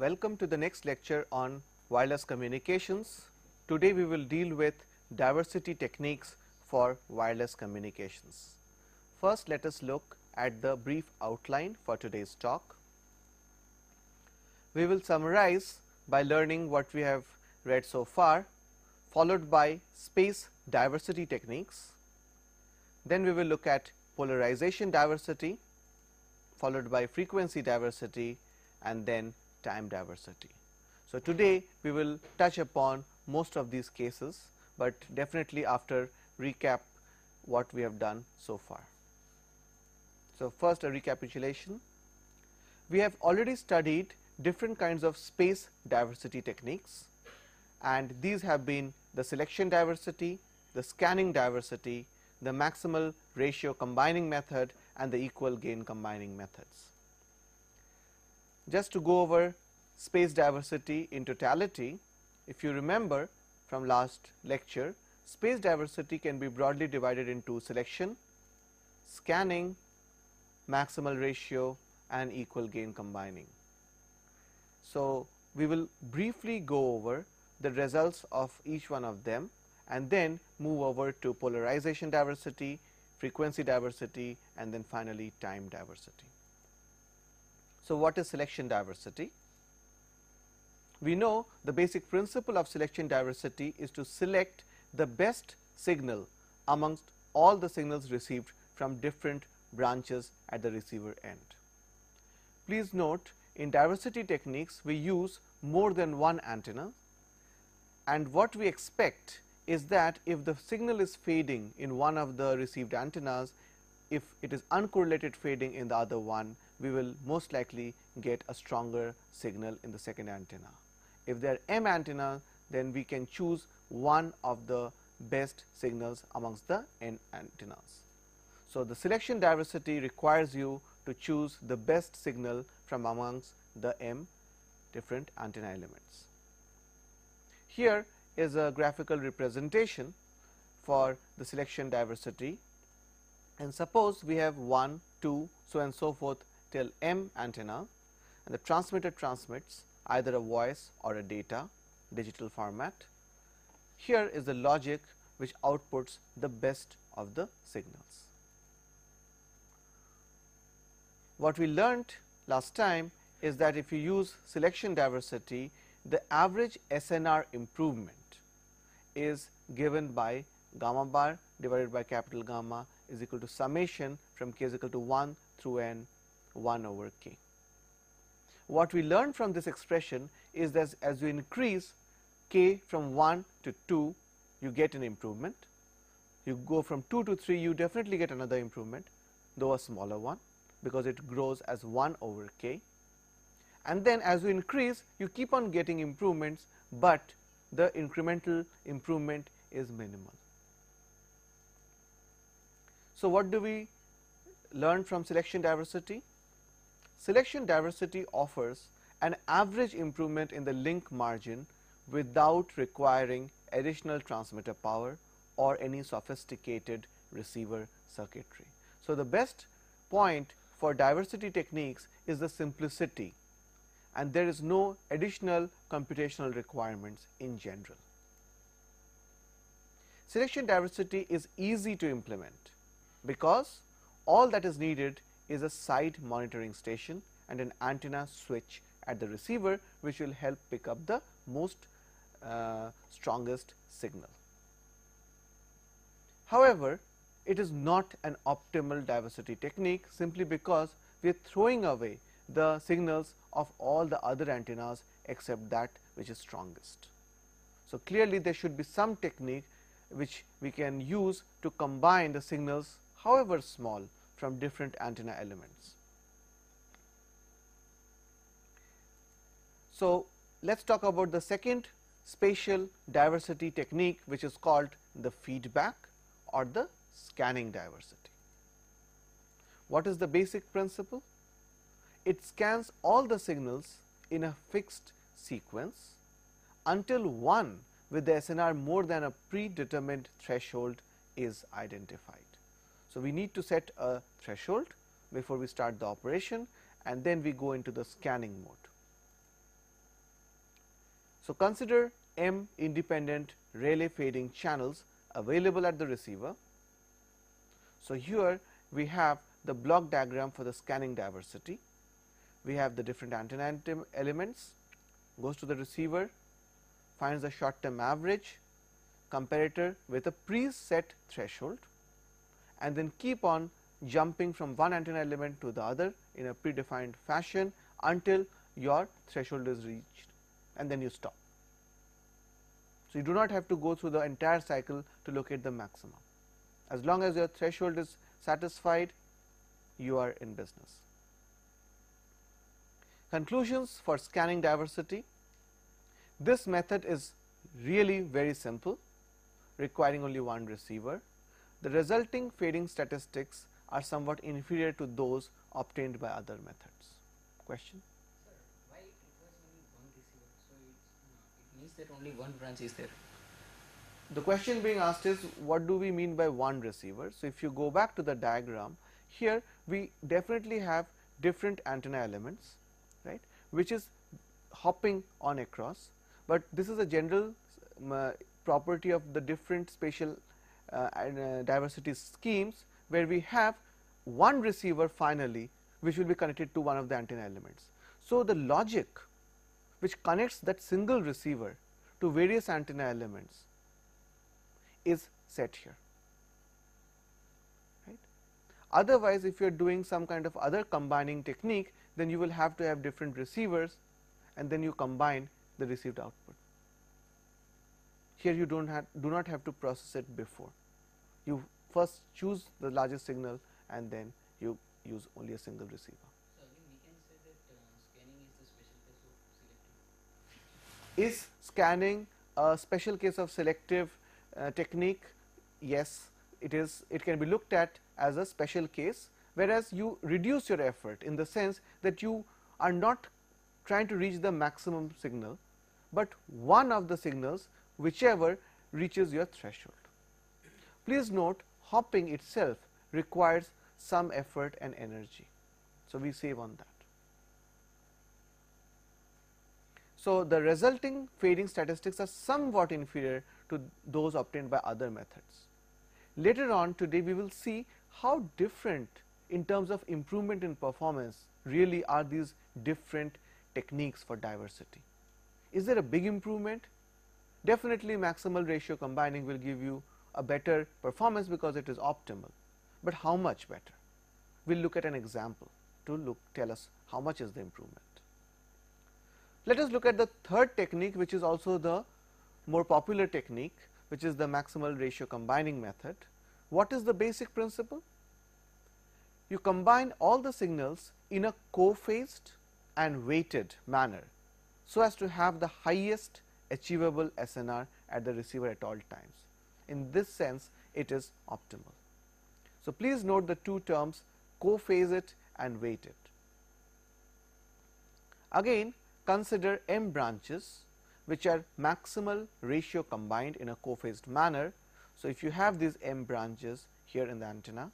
Welcome to the next lecture on wireless communications. Today we will deal with diversity techniques for wireless communications. First, let us look at the brief outline for today's talk. We will summarize by learning what we have read so far, followed by space diversity techniques. Then we will look at polarization diversity, followed by frequency diversity, and then time diversity. So, today we will touch upon most of these cases, but definitely after recap what we have done so far. So, first a recapitulation. We have already studied different kinds of space diversity techniques, and these have been the selection diversity, the scanning diversity, the maximal ratio combining method, and the equal gain combining methods. Just to go over space diversity in totality, if you remember from last lecture, space diversity can be broadly divided into selection, scanning, maximal ratio, and equal gain combining. So, we will briefly go over the results of each one of them and then move over to polarization diversity, frequency diversity, and then finally time diversity. So, what is selection diversity? We know the basic principle of selection diversity is to select the best signal amongst all the signals received from different branches at the receiver end. Please note, in diversity techniques we use more than one antenna, and what we expect is that if the signal is fading in one of the received antennas, if it is uncorrelated fading in the other one, we will most likely get a stronger signal in the second antenna. If there are M antennas, then we can choose one of the best signals amongst the N antennas. So, the selection diversity requires you to choose the best signal from amongst the M different antenna elements. Here is a graphical representation for the selection diversity, and suppose we have 1, 2, so and so forth till M antenna, and the transmitter transmits either a voice or a data digital format. Here is the logic which outputs the best of the signals. What we learnt last time is that if you use selection diversity, the average SNR improvement is given by gamma bar divided by capital gamma is equal to summation from k is equal to 1 through n 1 over k. What we learned from this expression is that as you increase k from 1 to 2, you get an improvement. You go from 2 to 3, you definitely get another improvement, though a smaller one, because it grows as 1 over k. And then as you increase, you keep on getting improvements, but the incremental improvement is minimal. So, what do we learn from selection diversity? Selection diversity offers an average improvement in the link margin without requiring additional transmitter power or any sophisticated receiver circuitry. So, the best point for diversity techniques is the simplicity, and there is no additional computational requirements in general. Selection diversity is easy to implement because all that is needed is a side monitoring station and an antenna switch at the receiver, which will help pick up the most strongest signal. However, it is not an optimal diversity technique simply because we are throwing away the signals of all the other antennas except that which is strongest. So, clearly there should be some technique which we can use to combine the signals, however small, from different antenna elements. So, let us talk about the second spatial diversity technique, which is called the feedback or the scanning diversity. What is the basic principle? It scans all the signals in a fixed sequence until one with the SNR more than a predetermined threshold is identified. So, we need to set a threshold before we start the operation, and then we go into the scanning mode. So, consider m independent Rayleigh fading channels available at the receiver. So, here we have the block diagram for the scanning diversity. We have the different antenna elements, goes to the receiver, finds the short term average, comparator with a preset threshold, and then keep on jumping from one antenna element to the other in a predefined fashion until your threshold is reached, and then you stop. So, you do not have to go through the entire cycle to locate the maximum. As long as your threshold is satisfied, you are in business. Conclusions for scanning diversity. This method is really very simple, requiring only one receiver. The resulting fading statistics are somewhat inferior to those obtained by other methods. Question? Sir, why it requires only one receiver? So it means that only one branch is there. The question being asked is, what do we mean by one receiver? So, if you go back to the diagram, here we definitely have different antenna elements, right, which is hopping on across, but this is a general property of the different spatial diversity schemes, where we have one receiver finally which will be connected to one of the antenna elements. So, the logic which connects that single receiver to various antenna elements is set here, right. Otherwise, if you are doing some kind of other combining technique, then you will have to have different receivers and then you combine the received output. Here you do not have to process it before. You first choose the largest signal and then you use only a single receiver. So again we can say that scanning is the special case of selective. Is scanning a special case of selective technique? Yes, it is. It can be looked at as a special case, whereas you reduce your effort in the sense that you are not trying to reach the maximum signal, but one of the signals whichever reaches your threshold. Please note, hopping itself requires some effort and energy, so we save on that. So, the resulting fading statistics are somewhat inferior to those obtained by other methods. Later on today we will see how different in terms of improvement in performance really are these different techniques for diversity. Is there a big improvement? Definitely maximal ratio combining will give you a better performance because it is optimal, but how much better? We will look at an example to tell us how much is the improvement. Let us look at the third technique, which is also the more popular technique, which is the maximal ratio combining method. What is the basic principle? You combine all the signals in a co-phased and weighted manner, so as to have the highest achievable SNR at the receiver at all times. In this sense, it is optimal. So, please note the two terms, co-phased and weighted. Again, consider m branches which are maximal ratio combined in a co-phased manner. So, if you have these m branches here in the antenna,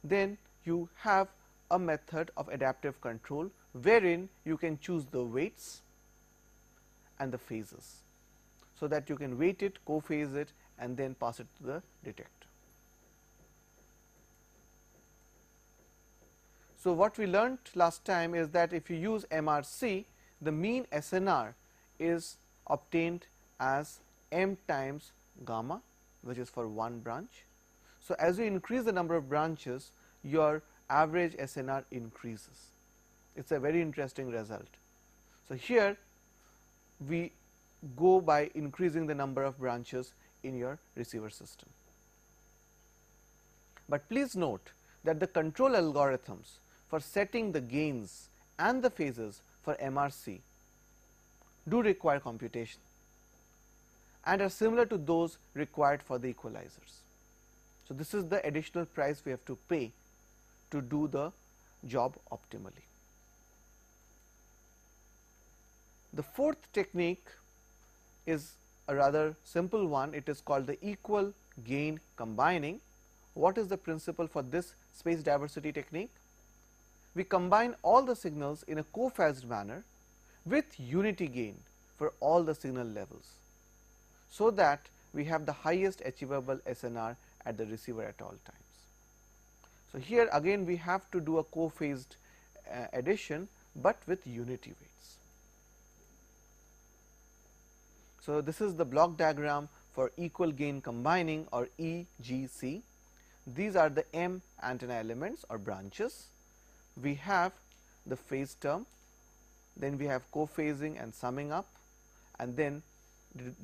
then you have a method of adaptive control wherein you can choose the weights and the phases, so that you can weight it, co-phase it, and then pass it to the detector. So, what we learnt last time is that if you use MRC, the mean SNR is obtained as m times gamma, which is for one branch. So, as you increase the number of branches, your average SNR increases. It is a very interesting result. So, here we go by increasing the number of branches in your receiver system. But please note that the control algorithms for setting the gains and the phases for MRC do require computation and are similar to those required for the equalizers. So, this is the additional price we have to pay to do the job optimally. The fourth technique is a rather simple one. It is called the equal gain combining. What is the principle for this space diversity technique? We combine all the signals in a co-phased manner with unity gain for all the signal levels, so that we have the highest achievable SNR at the receiver at all times. So, here again we have to do a co-phased addition, but with unity weights. So, this is the block diagram for equal gain combining, or EGC. These are the M antenna elements or branches. We have the phase term, then we have co-phasing and summing up, and then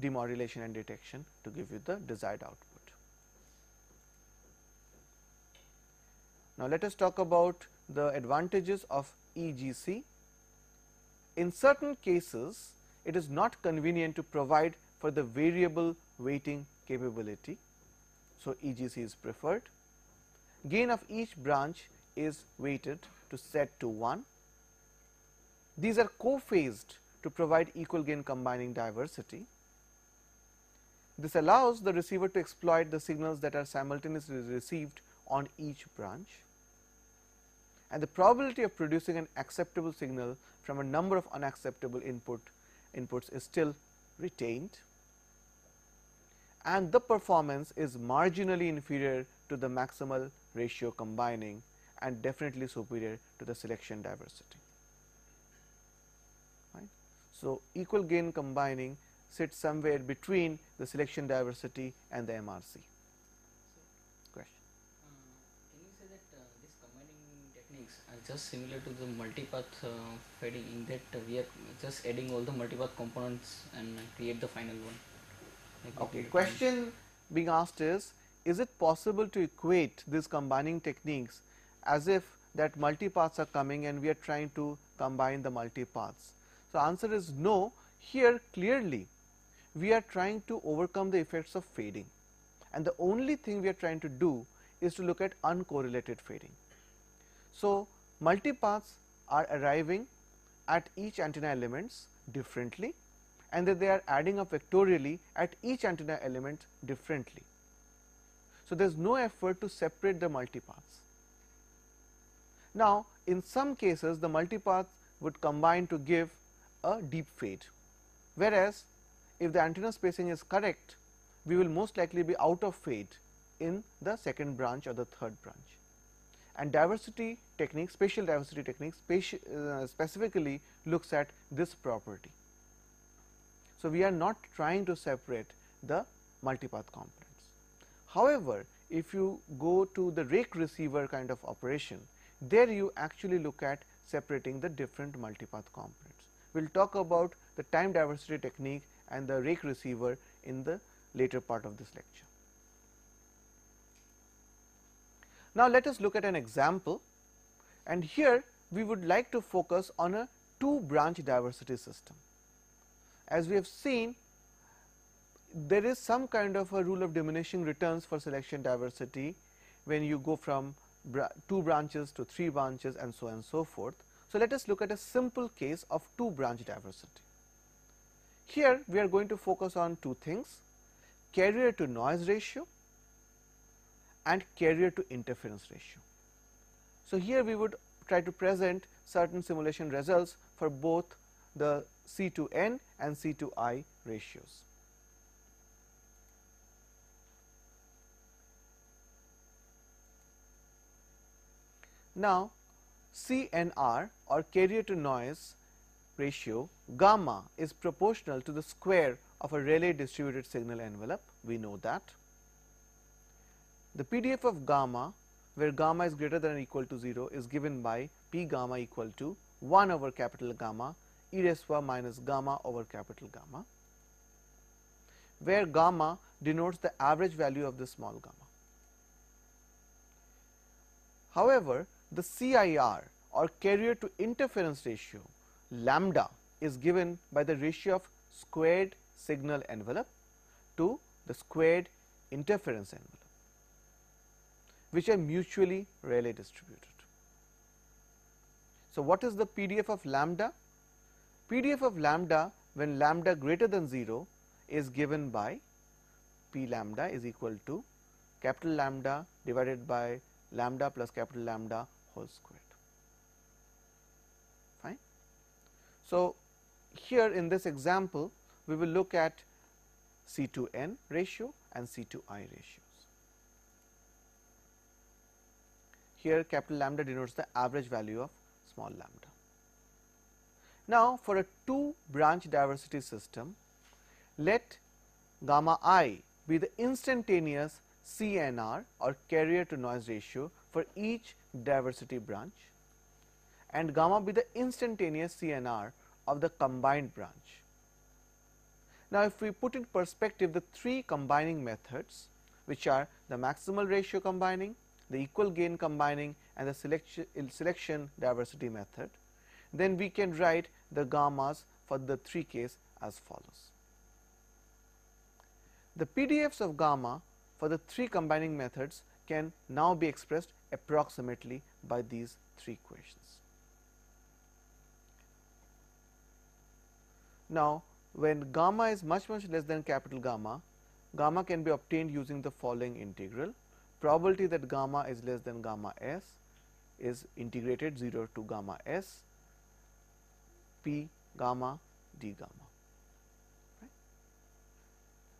demodulation and detection to give you the desired output. Now, let us talk about the advantages of EGC. In certain cases, it is not convenient to provide for the variable weighting capability. So, EGC is preferred. Gain of each branch is weighted to set to 1. These are co-phased to provide equal gain combining diversity. This allows the receiver to exploit the signals that are simultaneously received on each branch, and the probability of producing an acceptable signal from a number of unacceptable inputs is still retained, and the performance is marginally inferior to the maximal ratio combining and definitely superior to the selection diversity. Right. So, equal gain combining sits somewhere between the selection diversity and the MRC. Question. Can you say that these combining techniques are just similar to the multipath fading, in that we are just adding all the multipath components and create the final one? Like Okay. Question being asked is it possible to equate these combining techniques as if that multipaths are coming and we are trying to combine the multipaths? So, answer is no. Here clearly we are trying to overcome the effects of fading, and the only thing we are trying to do is to look at uncorrelated fading. So, multipaths are arriving at each antenna elements differently, and that they are adding up vectorially at each antenna element differently. So, there is no effort to separate the multipaths. Now, in some cases the multipath would combine to give a deep fade, whereas if the antenna spacing is correct, we will most likely be out of fade in the second branch or the third branch. And diversity technique, spatial diversity technique specifically looks at this property. So, we are not trying to separate the multipath components. However, if you go to the rake receiver kind of operation, there you actually look at separating the different multipath components. We will talk about the time diversity technique and the rake receiver in the later part of this lecture. Now, let us look at an example, and here we would like to focus on a 2-branch diversity system. As we have seen, there is some kind of a rule of diminishing returns for selection diversity when you go from 2 branches to 3 branches and so on and so forth. So, let us look at a simple case of 2-branch diversity. Here we are going to focus on 2 things: carrier to noise ratio and carrier to interference ratio. So, here we would try to present certain simulation results for both the C to N and C to I ratios. Now, CNR or carrier to noise ratio gamma is proportional to the square of a Rayleigh distributed signal envelope. We know that. The PDF of gamma, where gamma is greater than or equal to 0, is given by P gamma equal to 1 over capital gamma e raised to power minus gamma over capital gamma, where gamma denotes the average value of the small gamma. However, the CIR or carrier to interference ratio lambda is given by the ratio of squared signal envelope to the squared interference envelope, which are mutually Rayleigh distributed. So, what is the PDF of lambda? PDF of lambda when lambda greater than 0 is given by P lambda is equal to capital lambda divided by lambda plus capital lambda whole squared. Fine. So, here in this example we will look at C to n ratio and C to I ratios. Here capital lambda denotes the average value of small lambda. Now, for a 2 branch diversity system, let gamma I be the instantaneous CNR or carrier to noise ratio for each diversity branch, and gamma be the instantaneous CNR of the combined branch. Now, if we put in perspective the 3 combining methods, which are the maximal ratio combining, the equal gain combining, and the selection diversity method, then we can write the gammas for the 3 case as follows. The PDFs of gamma for the 3 combining methods can now be expressed approximately by these 3 equations. Now, when gamma is much less than capital gamma, gamma can be obtained using the following integral. Probability that gamma is less than gamma s is integrated 0 to gamma s p gamma d gamma. Right.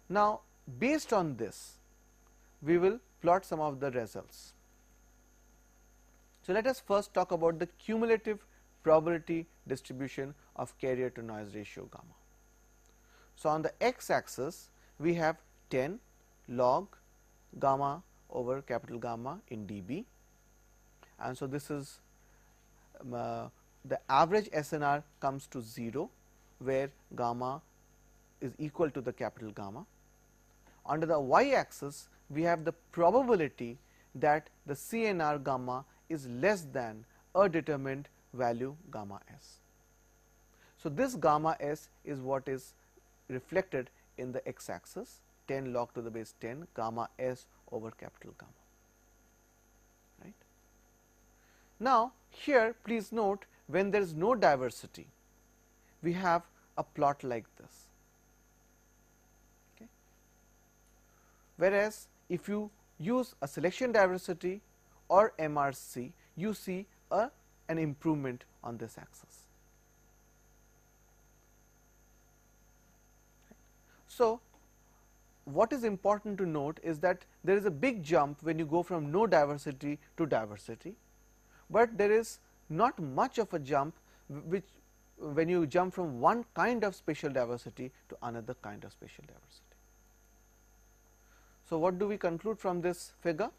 Now, based on this, we will plot some of the results. So, let us first talk about the cumulative probability distribution of carrier to noise ratio gamma. So, on the x axis we have 10 log gamma over capital gamma in dB, and so this is the average SNR comes to 0, where gamma is equal to the capital gamma. Under the y axis we have the probability that the CNR gamma is less than a determined value gamma s. So, this gamma s is what is reflected in the x axis, 10 log to the base 10 gamma s over capital gamma. Right. Now, here please note, when there is no diversity, we have a plot like this. Okay. Whereas, if you use a selection diversity or MRC, you see an improvement on this axis. So, what is important to note is that there is a big jump when you go from no diversity to diversity, but there is not much of a jump which when you jump from one kind of spatial diversity to another kind of spatial diversity. So, what do we conclude from this figure?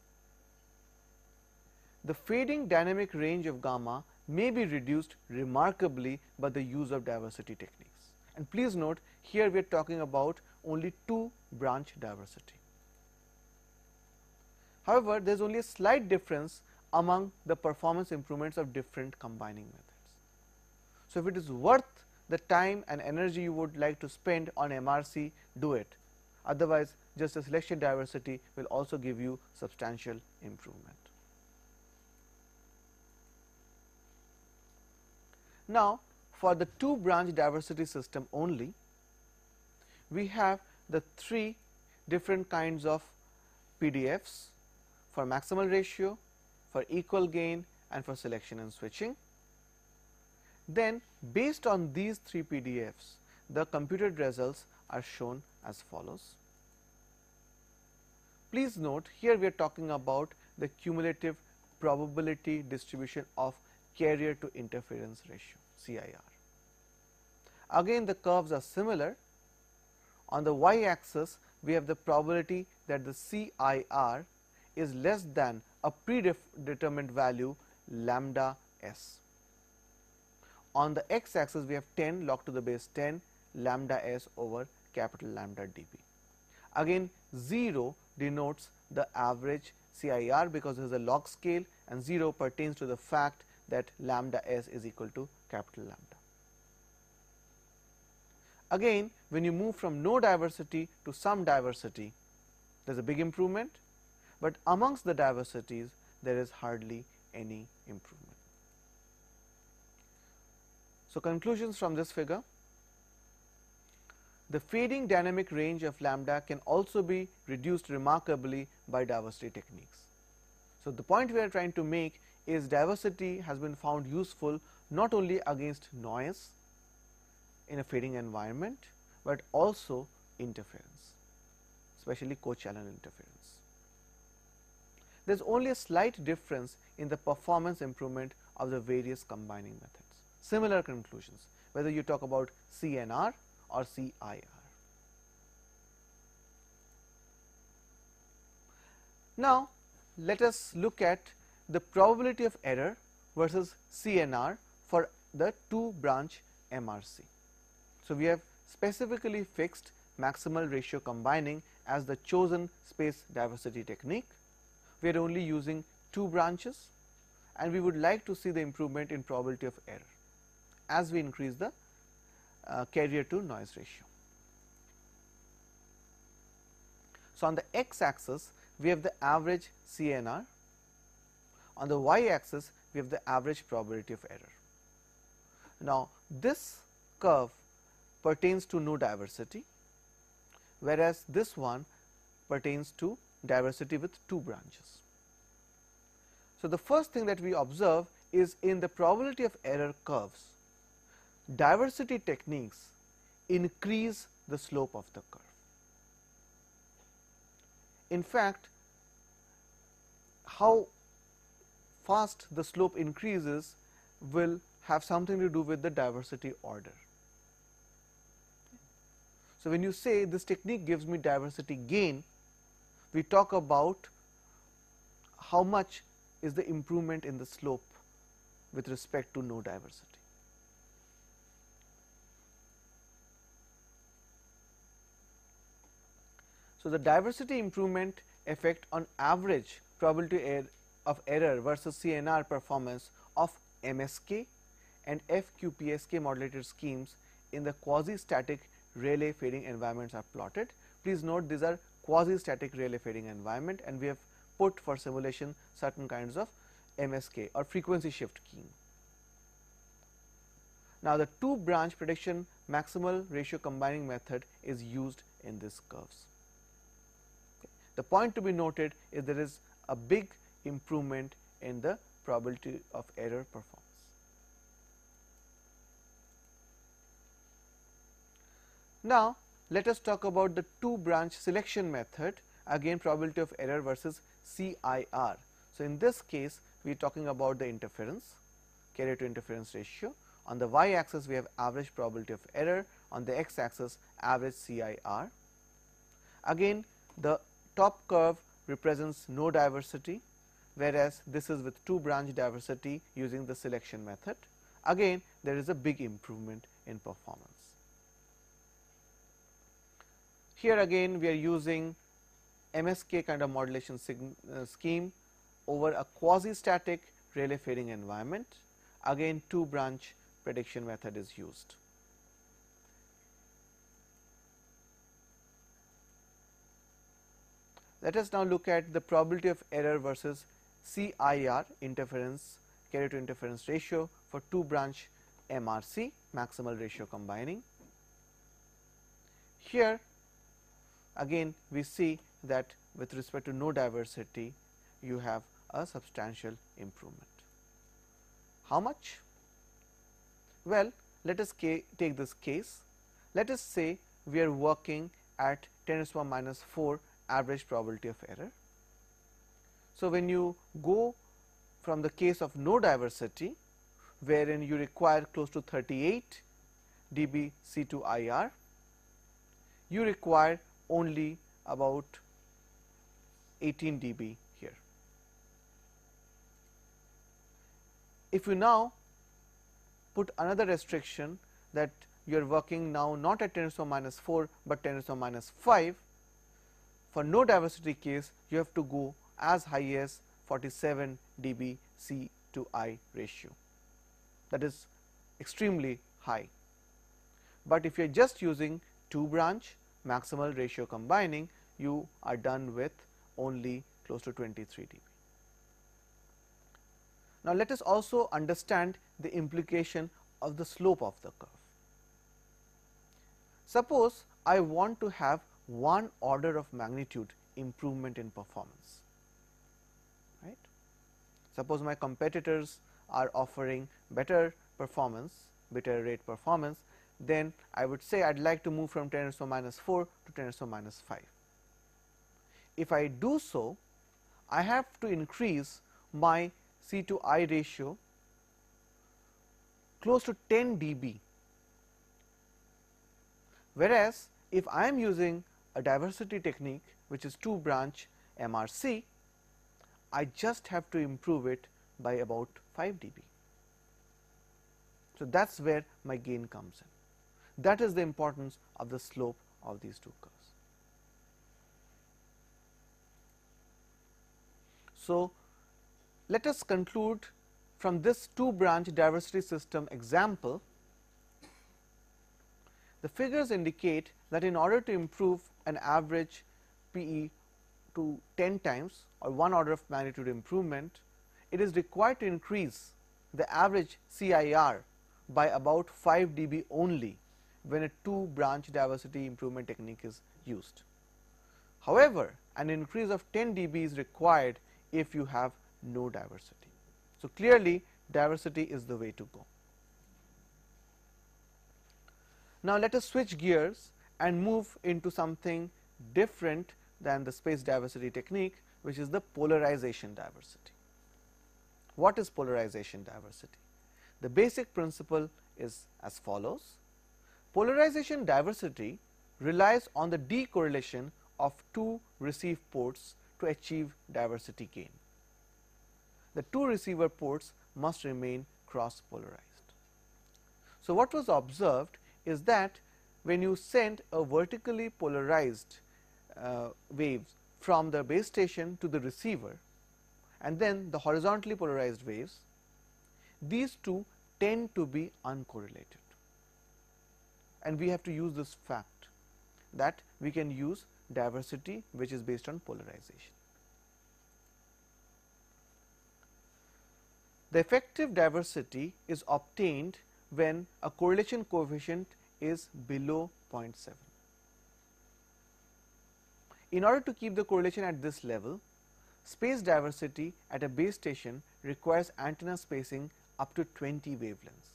The fading dynamic range of gamma may be reduced remarkably by the use of diversity techniques. And please note, here we are talking about only 2 branch diversity. However, there is only a slight difference among the performance improvements of different combining methods. So, if it is worth the time and energy you would like to spend on MRC, do it. Otherwise, just a selection diversity will also give you substantial improvement. Now, for the 2 branch diversity system only, we have the 3 different kinds of PDFs for maximal ratio, for equal gain, and for selection and switching. Then, based on these 3 PDFs, the computed results are shown as follows. Please note, here we are talking about the cumulative probability distribution of carrier to interference ratio, CIR. Again, the curves are similar. On the y axis, we have the probability that the CIR is less than a predetermined value lambda s. On the x axis, we have 10 log to the base 10 lambda s over capital lambda dB. Again, 0 denotes the average CIR because there is a log scale, and 0 pertains to the fact that lambda s is equal to capital lambda. Again, when you move from no diversity to some diversity, there is a big improvement, but amongst the diversities there is hardly any improvement. So, conclusions from this figure: the fading dynamic range of lambda can also be reduced remarkably by diversity techniques. So, the point we are trying to make is diversity has been found useful not only against noise, in a fading environment, but also interference, especially co-channel interference. There is only a slight difference in the performance improvement of the various combining methods. Similar conclusions, whether you talk about CNR or CIR. Now, let us look at the probability of error versus CNR for the two branch MRC. So, we have specifically fixed maximal ratio combining as the chosen space diversity technique. We are only using two branches, and we would like to see the improvement in probability of error as we increase the carrier to noise ratio. So, on the x axis we have the average CNR, on the y axis we have the average probability of error. Now, this curve pertains to no diversity, whereas this one pertains to diversity with two branches. So, the first thing that we observe is in the probability of error curves, diversity techniques increase the slope of the curve. In fact, how fast the slope increases will have something to do with the diversity order. So, when you say this technique gives me diversity gain, we talk about how much is the improvement in the slope with respect to no diversity. So, the diversity improvement effect on average probability of error versus CNR performance of MSK and FQPSK modulated schemes in the quasi-static Rayleigh fading environments are plotted. Please note these are quasi-static Rayleigh fading environment, and we have put for simulation certain kinds of MSK or frequency shift keying. Now, the two branch prediction maximal ratio combining method is used in these curves. The point to be noted is there is a big improvement in the probability of error performance. Now, let us talk about the two branch selection method, again probability of error versus CIR. So, in this case we are talking about the interference, carrier to interference ratio. On the y axis we have average probability of error, on the x axis average CIR. Again, the top curve represents no diversity, whereas this is with two branch diversity using the selection method. Again, there is a big improvement in performance. Here again we are using MSK kind of modulation scheme over a quasi-static Rayleigh fading environment. Again, two branch prediction method is used. Let us now look at the probability of error versus CIR interference, carrier to interference ratio for two branch MRC, maximal ratio combining. Here again we see that with respect to no diversity you have a substantial improvement. How much? Well, let us take this case. Let us say we are working at 10⁻⁻⁴ average probability of error. So, when you go from the case of no diversity, wherein you require close to 38 dB C2IR, you require only about 18 dB here. If you now put another restriction that you are working now not at 10⁻⁴ but 10⁻⁵, for no diversity case you have to go as high as 47 dB C to I ratio. That is extremely high. But if you are just using two branch maximal ratio combining, you are done with only close to 23 dB. Now, let us also understand the implication of the slope of the curve. Suppose I want to have one order of magnitude improvement in performance, right. Suppose my competitors are offering better performance, better rate performance, then I would say I would like to move from 10 raised to minus 4 to 10 raised to minus 5. If I do so, I have to increase my C to I ratio close to 10 dB, whereas if I am using a diversity technique which is 2 branch MRC, I just have to improve it by about 5 dB. So, that is where my gain comes in. That is the importance of the slope of these two curves. So, let us conclude from this 2 branch diversity system example. The figures indicate that in order to improve an average PE to 10 times or 1 order of magnitude improvement, it is required to increase the average CIR by about 5 dB only when a 2 branch diversity improvement technique is used. However, an increase of 10 dB is required if you have no diversity. So, clearly diversity is the way to go. Now, let us switch gears and move into something different than the space diversity technique, which is the polarization diversity. What is polarization diversity? The basic principle is as follows. Polarization diversity relies on the decorrelation of 2 receive ports to achieve diversity gain. The 2 receiver ports must remain cross polarized. So, what was observed is that when you send a vertically polarized waves from the base station to the receiver and then the horizontally polarized waves, these two tend to be uncorrelated, and we have to use this fact that we can use diversity which is based on polarization. The effective diversity is obtained when a correlation coefficient is below 0.7. In order to keep the correlation at this level, space diversity at a base station requires antenna spacing up to 20 wavelengths.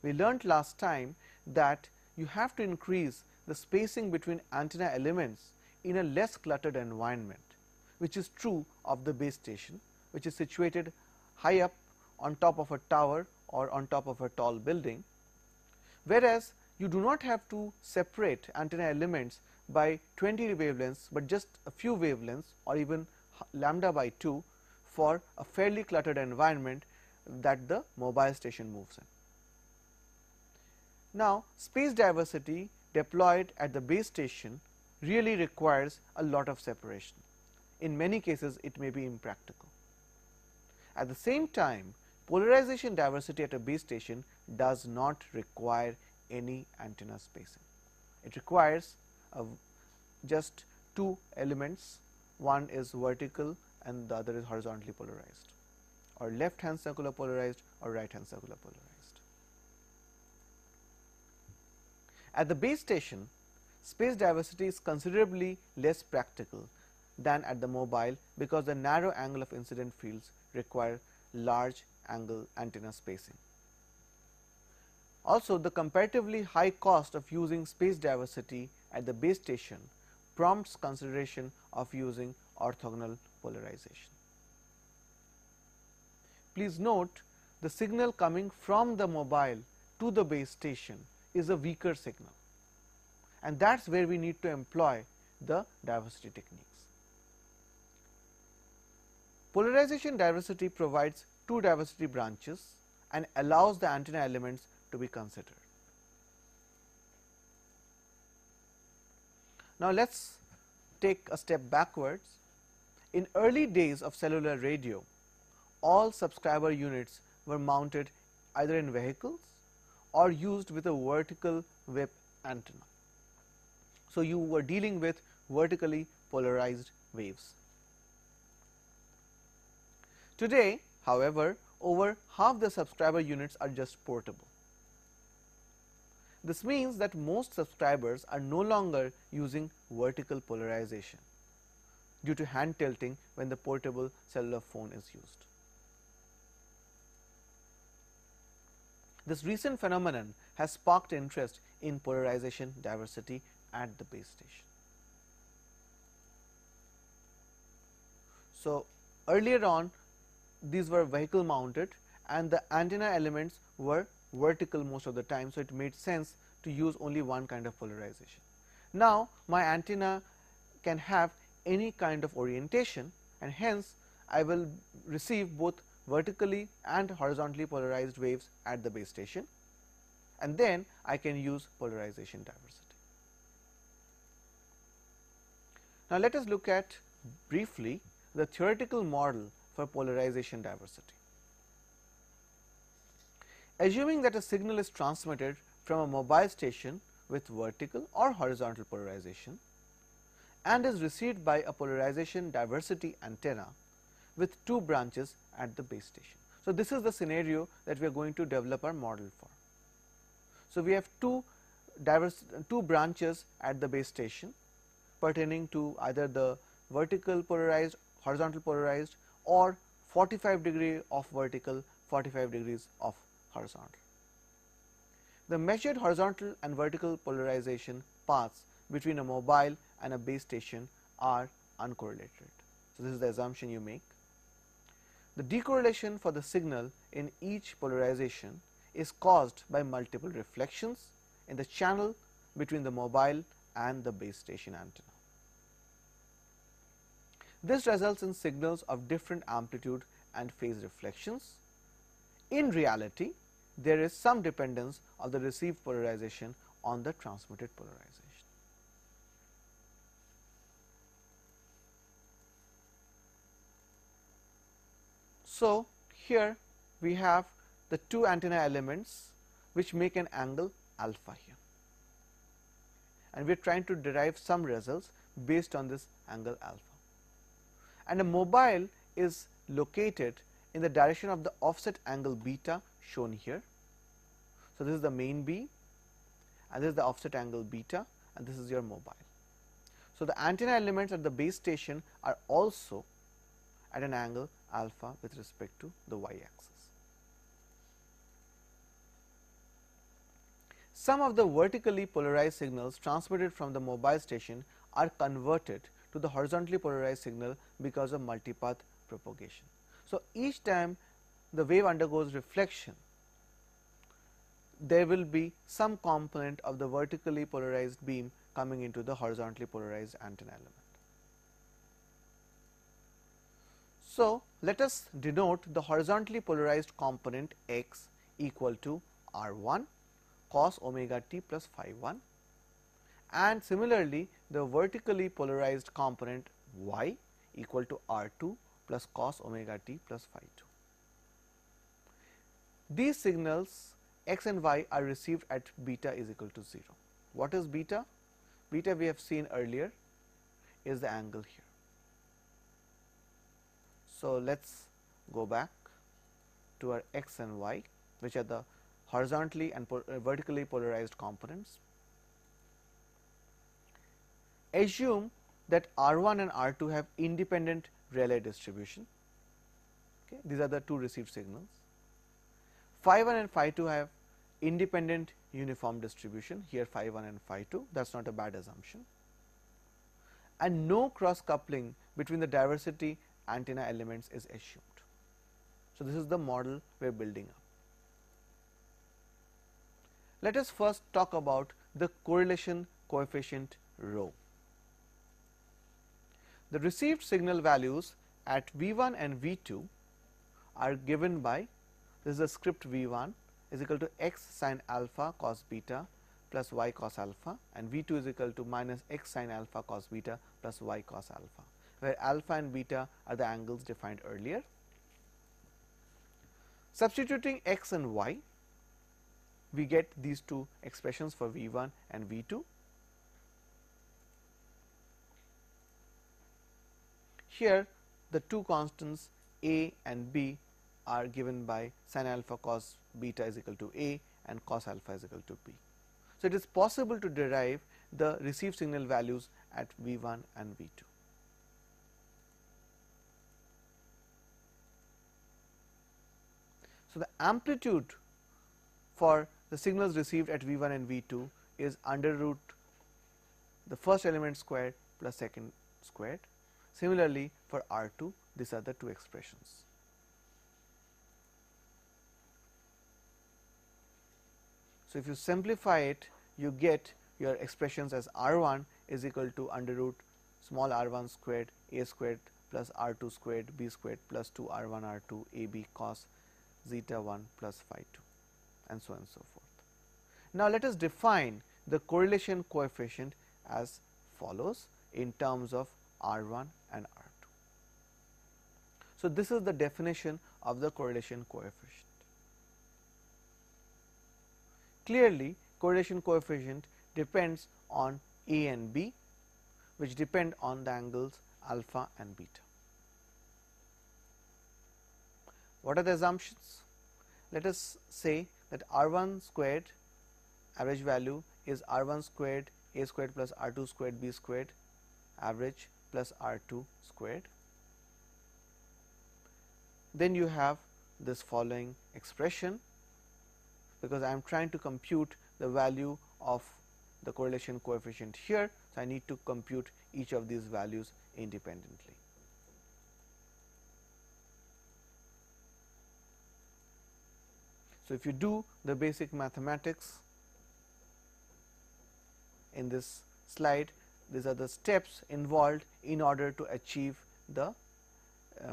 We learnt last time that you have to increase the spacing between antenna elements in a less cluttered environment, which is true of the base station, which is situated high up on top of a tower or on top of a tall building, whereas you do not have to separate antenna elements by 20 wavelengths, but just a few wavelengths or even lambda by 2 for a fairly cluttered environment that the mobile station moves in. Now, space diversity deployed at the base station really requires a lot of separation. In many cases, it may be impractical. At the same time, polarization diversity at a base station does not require any antenna spacing. It requires just 2 elements, one is vertical and the other is horizontally polarized, or left hand circular polarized or right hand circular polarized. At the base station, space diversity is considerably less practical than at the mobile, because the narrow angle of incident fields require large angle antenna spacing. Also, the comparatively high cost of using space diversity at the base station prompts consideration of using orthogonal polarization. Please note, the signal coming from the mobile to the base station is a weaker signal, and that is where we need to employ the diversity techniques. Polarization diversity provides 2 diversity branches and allows the antenna elements to be considered. Now, let us take a step backwards. In early days of cellular radio, all subscriber units were mounted either in vehicles or used with a vertical whip antenna. So, you were dealing with vertically polarized waves. Today, however, over half the subscriber units are just portable. This means that most subscribers are no longer using vertical polarization due to hand tilting when the portable cellular phone is used. This recent phenomenon has sparked interest in polarization diversity at the base station. So, earlier on these were vehicle mounted and the antenna elements were vertical most of the time. So, it made sense to use only one kind of polarization. Now, my antenna can have any kind of orientation and hence I will receive both vertically and horizontally polarized waves at the base station, and then I can use polarization diversity. Now, let us look at briefly the theoretical model for polarization diversity. Assuming that a signal is transmitted from a mobile station with vertical or horizontal polarization and is received by a polarization diversity antenna with two branches at the base station. So, this is the scenario that we are going to develop our model for. So, we have two branches at the base station pertaining to either the vertical polarized, horizontal polarized, or 45° of vertical, 45 degrees of horizontal. The measured horizontal and vertical polarization paths between a mobile and a base station are uncorrelated. So, this is the assumption you make. The decorrelation for the signal in each polarization is caused by multiple reflections in the channel between the mobile and the base station antenna. This results in signals of different amplitude and phase reflections. In reality, there is some dependence of the received polarization on the transmitted polarization. So, here we have the two antenna elements which make an angle alpha here, and we are trying to derive some results based on this angle alpha. And a mobile is located in the direction of the offset angle beta shown here. So, this is the main beam and this is the offset angle beta, and this is your mobile. So, the antenna elements at the base station are also at an angle alpha with respect to the y axis. Some of the vertically polarized signals transmitted from the mobile station are converted to the horizontally polarized signal because of multipath propagation. So, each time the wave undergoes reflection, there will be some component of the vertically polarized beam coming into the horizontally polarized antenna element. So, let us denote the horizontally polarized component x equal to r1 cos omega t plus phi 1, and similarly the vertically polarized component y equal to r2 plus cos omega t plus phi 2. These signals x and y are received at beta is equal to 0. What is beta? Beta we have seen earlier is the angle here. So, let us go back to our x and y, which are the horizontally and vertically polarized components. Assume that R1 and R2 have independent Rayleigh distribution. Okay. These are the two received signals. Phi 1 and phi 2 have independent uniform distribution, here phi 1 and phi 2, that is not a bad assumption, and no cross coupling between the diversity antenna elements is assumed. So, this is the model we are building up. Let us first talk about the correlation coefficient rho. The received signal values at V1 and V2 are given by, this is the script V1 is equal to x sin alpha cos beta plus y cos alpha, and V2 is equal to minus x sin alpha cos beta plus y cos alpha, where alpha and beta are the angles defined earlier. Substituting x and y, we get these two expressions for V1 and V2. Here the two constants a and b are given by sin alpha cos beta is equal to a and cos alpha is equal to b. So, it is possible to derive the received signal values at V1 and V2. So, the amplitude for the signals received at V1 and V2 is under root the first element squared plus second squared. Similarly, for R2, these are the two expressions. So, if you simplify it, you get your expressions as R1 is equal to under root small r1 squared a squared plus r2 squared b squared plus 2 r1 r2 ab cos zeta 1 plus phi 2, and so on and so forth. Now, let us define the correlation coefficient as follows in terms of R1 and R2. So, this is the definition of the correlation coefficient. Clearly, correlation coefficient depends on A and B, which depend on the angles alpha and beta. What are the assumptions? Let us say that R1 squared average value is R1 squared a squared plus R2 squared b squared average plus R2 squared. Then you have this following expression, because I am trying to compute the value of the correlation coefficient here. So, I need to compute each of these values independently. So, if you do the basic mathematics in this slide, these are the steps involved in order to achieve the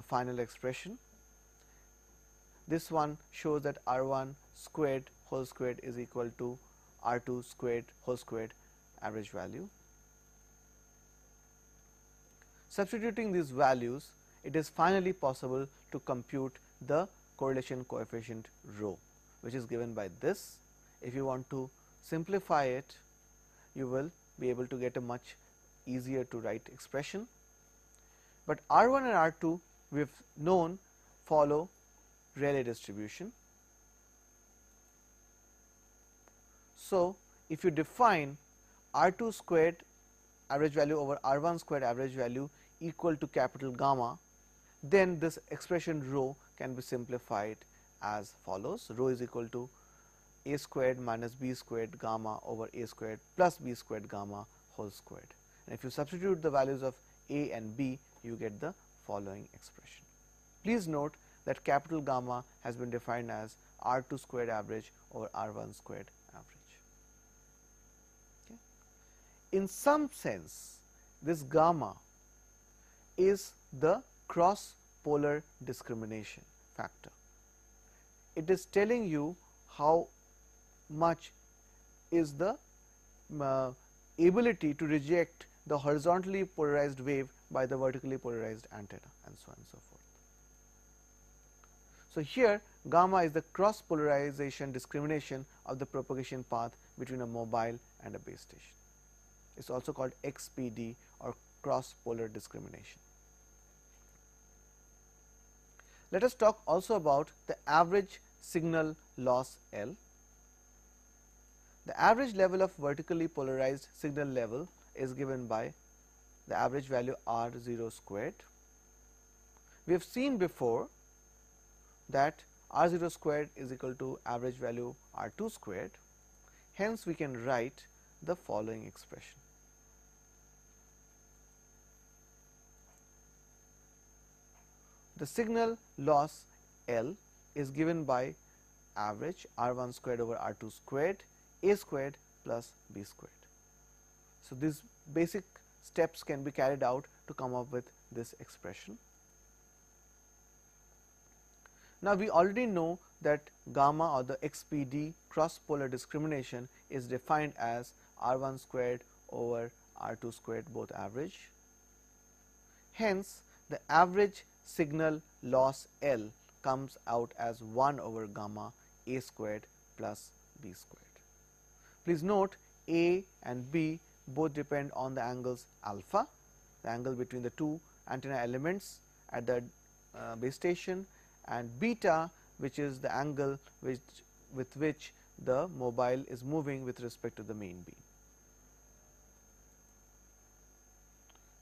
final expression. This one shows that R1 squared whole squared is equal to R2 squared whole squared average value. Substituting these values, it is finally possible to compute the correlation coefficient rho, which is given by this. If you want to simplify it, you will be able to get a much easier to write expression. But R1 and R2 we have known follow Rayleigh distribution. So, if you define R2 squared average value over R1 squared average value equal to capital gamma, then this expression rho can be simplified as follows. Rho is equal to a squared minus b squared gamma over a squared plus b squared gamma whole squared. And if you substitute the values of a and b, you get the following expression. Please note that capital gamma has been defined as R2 squared average over R1 squared average. Okay. In some sense, this gamma is the cross polar discrimination factor. It is telling you how much is the ability to reject the horizontally polarized wave by the vertically polarized antenna, and so on and so forth. So, here gamma is the cross polarization discrimination of the propagation path between a mobile and a base station. It is also called XPD or cross polar discrimination. Let us talk also about the average signal loss L. The average level of vertically polarized signal level is given by the average value R0 squared. We have seen before that R0 squared is equal to average value R2 squared. Hence, we can write the following expression. The signal loss L is given by average R1 squared over R2 squared a squared plus b squared. So, these basic steps can be carried out to come up with this expression. Now, we already know that gamma or the XPD cross polar discrimination is defined as R1 squared over R2 squared both average. Hence, the average signal loss L comes out as 1 over gamma a squared plus b squared. Please note A and B both depend on the angles alpha, the angle between the two antenna elements at the base station, and beta, which is the angle with which the mobile is moving with respect to the main beam.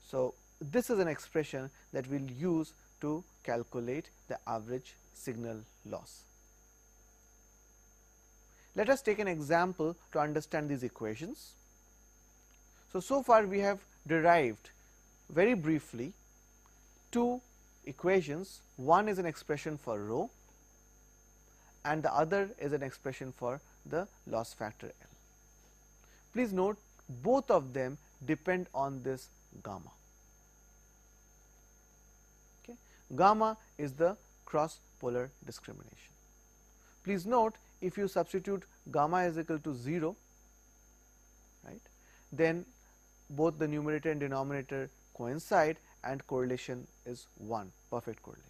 So, this is an expression that we will use to calculate the average signal loss. Let us take an example to understand these equations. So far we have derived very briefly two equations. One is an expression for rho and the other is an expression for the loss factor L. Please note, both of them depend on this gamma. Okay. Gamma is the cross polar discrimination. Please note, if you substitute gamma is equal to 0, right, then both the numerator and denominator coincide and correlation is 1, perfect correlation.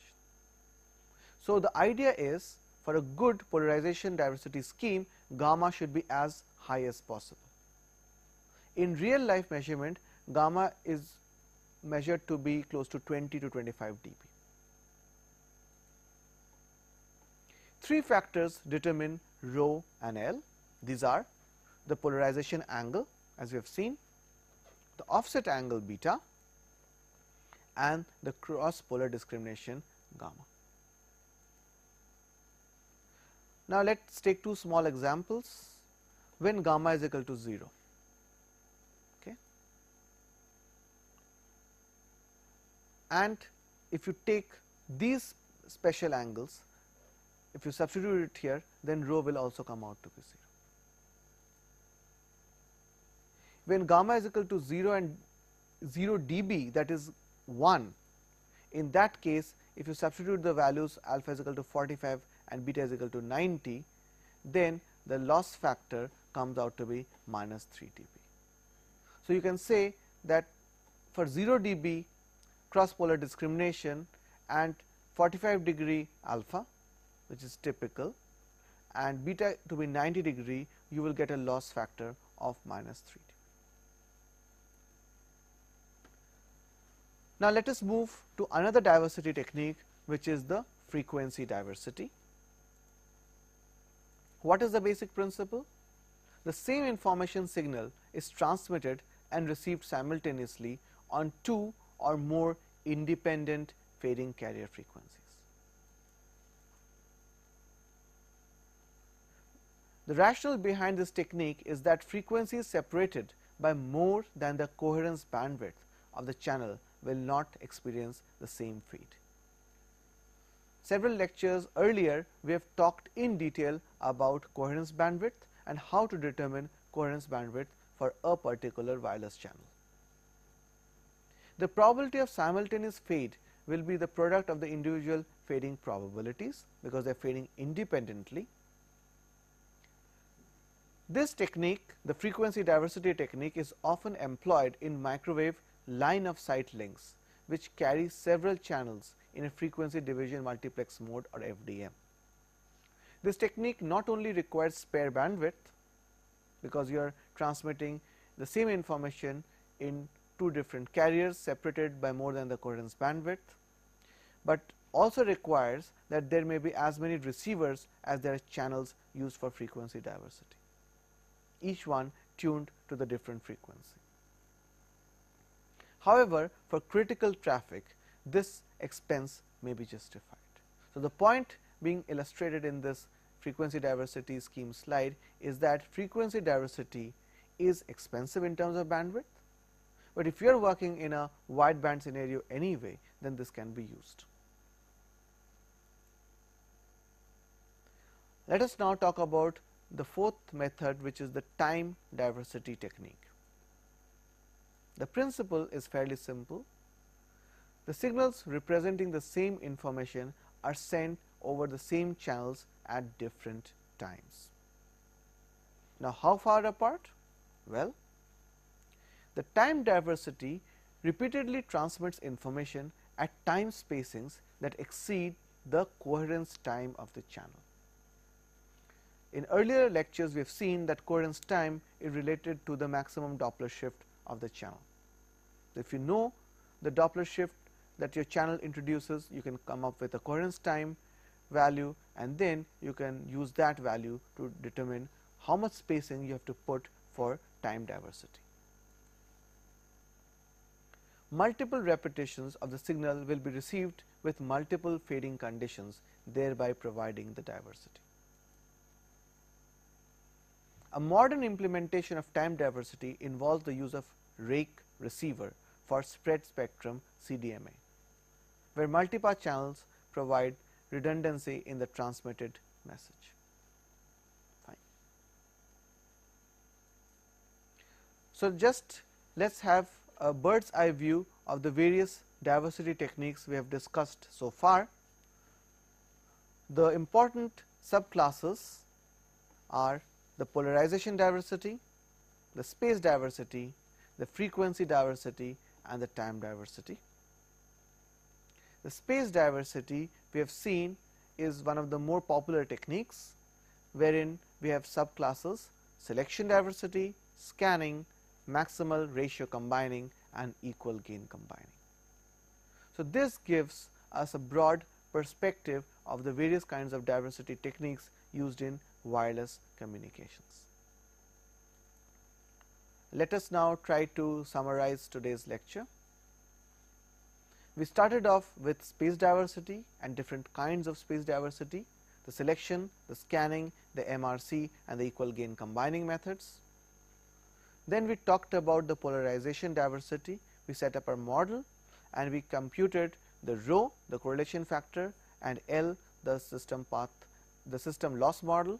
So, the idea is, for a good polarization diversity scheme, gamma should be as high as possible. In real life measurement, gamma is measured to be close to 20 to 25 dB. Three factors determine rho and L. These are the polarization angle, as we have seen, the offset angle beta, and the cross polar discrimination gamma. Now, let us take two small examples when gamma is equal to 0. Okay. And if you take these special angles, if you substitute it here, then rho will also come out to be 0. When gamma is equal to 0 and 0 dB, that is 1, in that case, if you substitute the values alpha is equal to 45 and beta is equal to 90, then the loss factor comes out to be minus 3 dB. So, you can say that for 0 dB cross polar discrimination and 45 degree alpha, which is typical, and beta to be 90 degree, you will get a loss factor of minus 3 dB. Now, let us move to another diversity technique, which is the frequency diversity. What is the basic principle? The same information signal is transmitted and received simultaneously on two or more independent fading carrier frequencies. The rationale behind this technique is that frequencies separated by more than the coherence bandwidth of the channel will not experience the same fade. Several lectures earlier, we have talked in detail about coherence bandwidth and how to determine coherence bandwidth for a particular wireless channel. The probability of simultaneous fade will be the product of the individual fading probabilities, because they are fading independently. This technique, the frequency diversity technique, is often employed in microwave line of sight links, which carry several channels in a frequency division multiplex mode, or FDM. This technique not only requires spare bandwidth, because you are transmitting the same information in two different carriers separated by more than the coherence bandwidth, but also requires that there may be as many receivers as there are channels used for frequency diversity, each one tuned to the different frequency. However, for critical traffic, this expense may be justified. So, the point being illustrated in this frequency diversity scheme slide is that frequency diversity is expensive in terms of bandwidth, but if you are working in a wideband scenario anyway, then this can be used. Let us now talk about the fourth method, which is the time diversity technique. The principle is fairly simple. The signals representing the same information are sent over the same channels at different times. Now, how far apart? Well, the time diversity repeatedly transmits information at time spacings that exceed the coherence time of the channel. In earlier lectures, we have seen that coherence time is related to the maximum Doppler shift of the channel. If you know the Doppler shift that your channel introduces, you can come up with a coherence time value, and then you can use that value to determine how much spacing you have to put for time diversity. Multiple repetitions of the signal will be received with multiple fading conditions, thereby providing the diversity. A modern implementation of time diversity involves the use of rake receiver for spread spectrum CDMA, where multipath channels provide redundancy in the transmitted message. Fine. So, just let us have a bird's eye view of the various diversity techniques we have discussed so far. The important subclasses are the polarization diversity, the space diversity, the frequency diversity, and the time diversity. The space diversity we have seen is one of the more popular techniques, wherein we have subclasses selection diversity, scanning, maximal ratio combining, and equal gain combining. So, this gives us a broad perspective of the various kinds of diversity techniques used in wireless communications. Let us now try to summarize today's lecture. We started off with space diversity and different kinds of space diversity, the selection, the scanning, the MRC, and the equal gain combining methods. Then we talked about the polarization diversity. We set up our model and we computed the rho, the correlation factor, and L, the system path, the system loss model.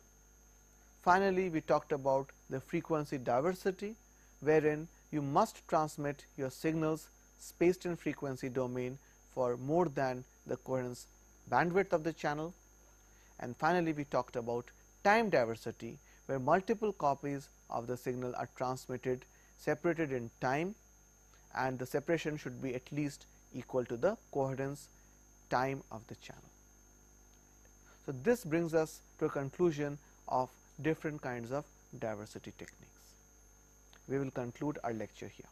Finally, we talked about the frequency diversity, wherein you must transmit your signals spaced in frequency domain for more than the coherence bandwidth of the channel. And finally, we talked about time diversity, where multiple copies of the signal are transmitted separated in time, and the separation should be at least equal to the coherence time of the channel. So, this brings us to a conclusion of different kinds of diversity techniques. We will conclude our lecture here.